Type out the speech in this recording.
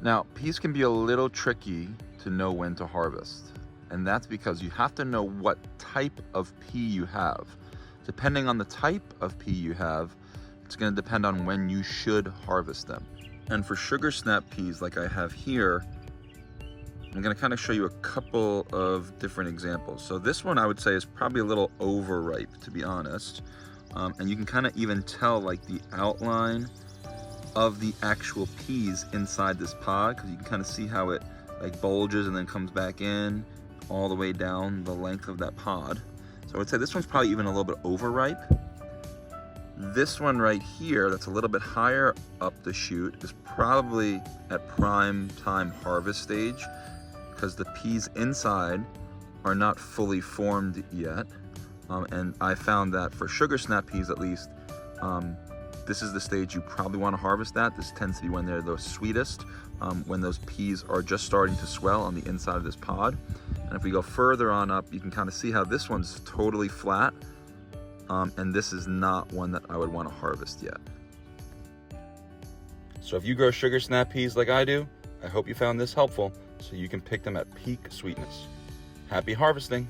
Now, peas can be a little tricky to know when to harvest, and that's because you have to know what type of pea you have. Depending on the type of pea you have, it's going to depend on when you should harvest them. And for sugar snap peas like I have here, I'm going to kind of show you a couple of different examples. So this one I would say is probably a little overripe, to be honest. And you can kind of even tell like the outline of the actual peas inside this pod, because you can kind of see how it like bulges and then comes back in all the way down the length of that pod. So I would say this one's probably even a little bit overripe. This one right here, that's a little bit higher up the chute, is probably at prime time harvest stage, because the peas inside are not fully formed yet. And I found that for sugar snap peas at least, this is the stage you probably want to harvest at. This tends to be when they're the sweetest, when those peas are just starting to swell on the inside of this pod. And if we go further on up, you can kind of see how this one's totally flat. And this is not one that I would want to harvest yet. So if you grow sugar snap peas like I do, I hope you found this helpful so you can pick them at peak sweetness. Happy harvesting!